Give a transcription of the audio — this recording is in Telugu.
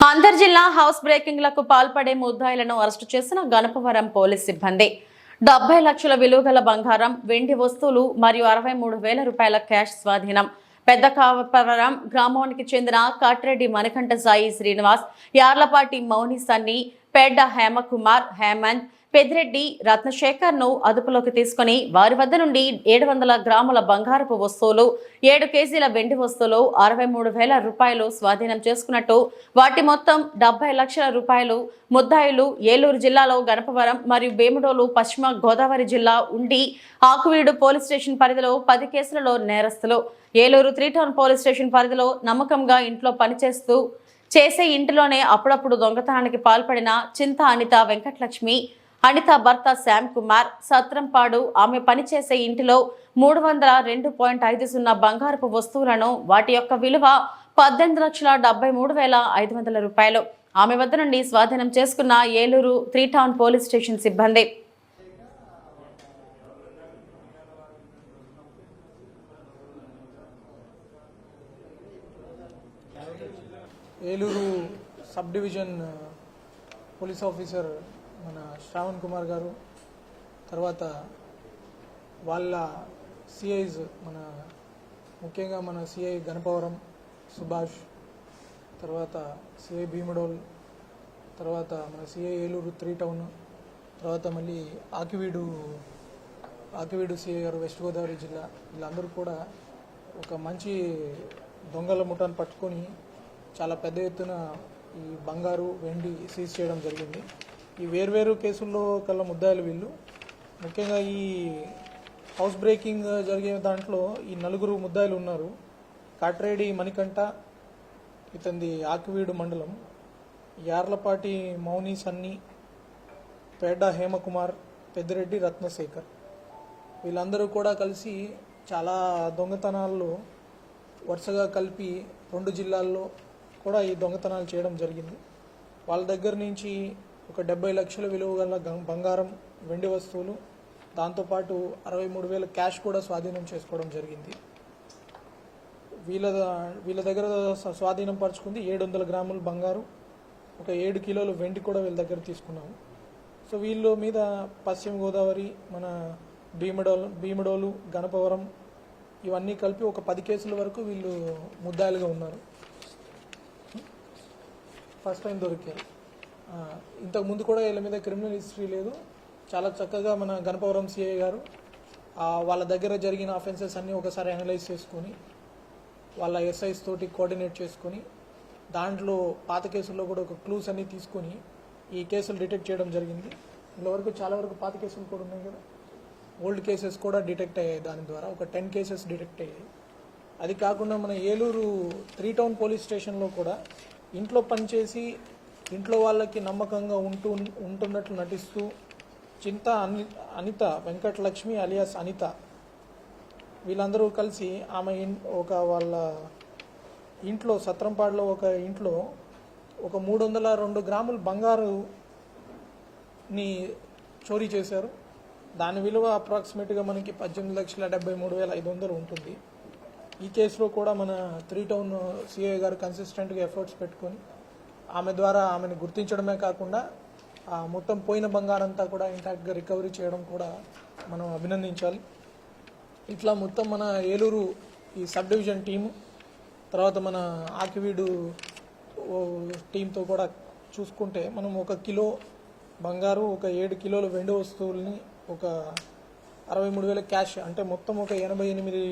అంతర్జిల్లా హౌస్ బ్రేకింగ్లకు పాల్పడే ముద్దాయిలను అరెస్టు చేసిన గణపవరం పోలీస్ సిబ్బంది 70 లక్షల విలువగల బంగారం, వెండి వస్తువులు మరియు 63,000 రూపాయల క్యాష్ స్వాధీనం. పెద్ద కావపవరం గ్రామానికి చెందిన కాట్రెడ్డి మణికంఠ సాయి శ్రీనివాస్, యార్లపాటి మౌని సన్ని, పేడ్డ హేమకుమార్, హేమంత్, పెద్దిరెడ్డి రత్నశేఖర్ ను అదుపులోకి తీసుకుని వారి వద్ద నుండి 700 గ్రాముల బంగారపు వస్తువులు, 7 కేజీల వెండి వస్తువులు, 63,000 రూపాయలు స్వాధీనం చేసుకున్నట్టు, వాటి మొత్తం 70 లక్షల రూపాయలు. ముద్దాయిలు ఏలూరు జిల్లాలో గణపవరం మరియు భీమడోలు, పశ్చిమ గోదావరి జిల్లా ఉండి ఆకువీడు పోలీస్ స్టేషన్ పరిధిలో 10 కేసులలో నేరస్తులు. ఏలూరు 3 టౌన్ పోలీస్ స్టేషన్ పరిధిలో నమ్మకంగా ఇంట్లో చేసే ఇంటిలోనే అప్పుడప్పుడు దొంగతనానికి పాల్పడిన చింత అనిత వెంకటలక్ష్మి, అనిత భర్త శ్యామ్ కుమార్, సత్రంపాడు ఆమె పనిచేసే ఇంటిలో 302.50 బంగారపు వస్తువులను, వాటి యొక్క విలువ 18,73,500 రూపాయలు ఆమె వద్ద నుండి స్వాధీనం చేసుకున్న ఏలూరు 3 టౌన్ పోలీస్ స్టేషన్ సిబ్బంది. Eluru sub division police officer మన శ్రావణ్ కుమార్ గారు, తర్వాత వాళ్ళ సిఐస్ ముఖ్యంగా మన సిఐ గణపవరం సుభాష్, తర్వాత సిఐ భీమడోల్, తర్వాత మన సిఐ ఏలూరు 3 టౌన్, తర్వాత మళ్ళీ ఆకివీడు సిఐ గారు వెస్ట్ గోదావరి జిల్లా, వీళ్ళందరూ కూడా ఒక మంచి దొంగల ముఠాను పట్టుకొని చాలా పెద్ద ఎత్తున ఈ బంగారు, వెండి సీజ్ చేయడం జరిగింది. ఈ వేర్వేరు కేసుల్లో కల్లా ముద్దాయిలు వీళ్ళు. ముఖ్యంగా ఈ హౌస్ బ్రేకింగ్ జరిగే దాంట్లో ఈ 4 ముద్దాయిలు ఉన్నారు. కాట్రేడి మణికంఠ, ఇతంది ఆకివీడు మండలం, యార్లపాటి మౌని సన్ని, పేడ్డ హేమకుమార్, పెద్దిరెడ్డి రత్నశేఖర్, వీళ్ళందరూ కూడా కలిసి చాలా దొంగతనాల్లో వరుసగా కలిపి 2 జిల్లాల్లో కూడా ఈ దొంగతనాలు చేయడం జరిగింది. వాళ్ళ దగ్గర నుంచి ఒక 70 లక్షల విలువ గల బంగారం, వెండి వస్తువులు, దాంతోపాటు 63,000 క్యాష్ కూడా స్వాధీనం చేసుకోవడం జరిగింది. వీళ్ళ దగ్గర స్వాధీనం పరుచుకుంది 700 గ్రాముల బంగారు, ఒక 7 కిలోలు వెండి కూడా వీళ్ళ దగ్గర తీసుకున్నాము. సో వీళ్ళ మీద పశ్చిమ గోదావరి, మన భీమడోలు, గణపవరం ఇవన్నీ కలిపి ఒక 10 కేసుల వరకు వీళ్ళు ముద్దాయిలుగా ఉన్నారు. ఫస్ట్ టైం దొరికారు. ఇంతకుముందు కూడా వీళ్ళ మీద క్రిమినల్ హిస్టరీ లేదు. చాలా చక్కగా మన గణపవరం సిఐ గారు వాళ్ళ దగ్గర జరిగిన అఫెన్సెస్ అన్నీ ఒకసారి అనలైజ్ చేసుకొని, వాళ్ళ ఎస్ఐస్ తోటి కోఆర్డినేట్ చేసుకొని, దాంట్లో పాత కేసుల్లో కూడా ఒక క్లూస్ అన్నీ తీసుకొని ఈ కేసులు డిటెక్ట్ చేయడం జరిగింది. ఇంతవరకు చాలా వరకు పాత కేసులు కూడా ఉన్నాయి కదా, ఓల్డ్ కేసెస్ కూడా డిటెక్ట్ అయ్యాయి. దాని ద్వారా ఒక 10 కేసెస్ డిటెక్ట్ అయ్యాయి. అది కాకుండా మన ఏలూరు 3 టౌన్ పోలీస్ స్టేషన్లో కూడా ఇంట్లో పనిచేసి ఇంట్లో వాళ్ళకి నమ్మకంగా ఉంటున్నట్లు నటిస్తూ చింత అనిత వెంకటలక్ష్మి అలియాస్ అనిత, వీళ్ళందరూ కలిసి ఆమె వాళ్ళ ఇంట్లో సత్రంపాడులో ఒక ఇంట్లో ఒక 302 గ్రాముల బంగారుని చోరీ చేశారు. దాని విలువ అప్రాక్సిమేట్గా మనకి 18,73,500 ఉంటుంది. ఈ కేసులో కూడా మన 3 టౌన్ సిఐ గారు కన్సిస్టెంట్గా ఎఫర్ట్స్ పెట్టుకొని ఆమె ద్వారా ఆమెను గుర్తించడమే కాకుండా మొత్తం పోయిన బంగారంతా కూడా ఇంటాక్ట్గా రికవరీ చేయడం కూడా మనం అభినందించాలి. ఇట్లా మొత్తం మన ఏలూరు ఈ సబ్ డివిజన్ టీము, తర్వాత మన ఆకివీడు టీంతో కూడా చూసుకుంటే మనం 1 కిలో బంగారు, ఒక 7 కిలోల వెండి వస్తువుల్ని, ఒక 63,000 క్యాష్, అంటే మొత్తం ఒక 88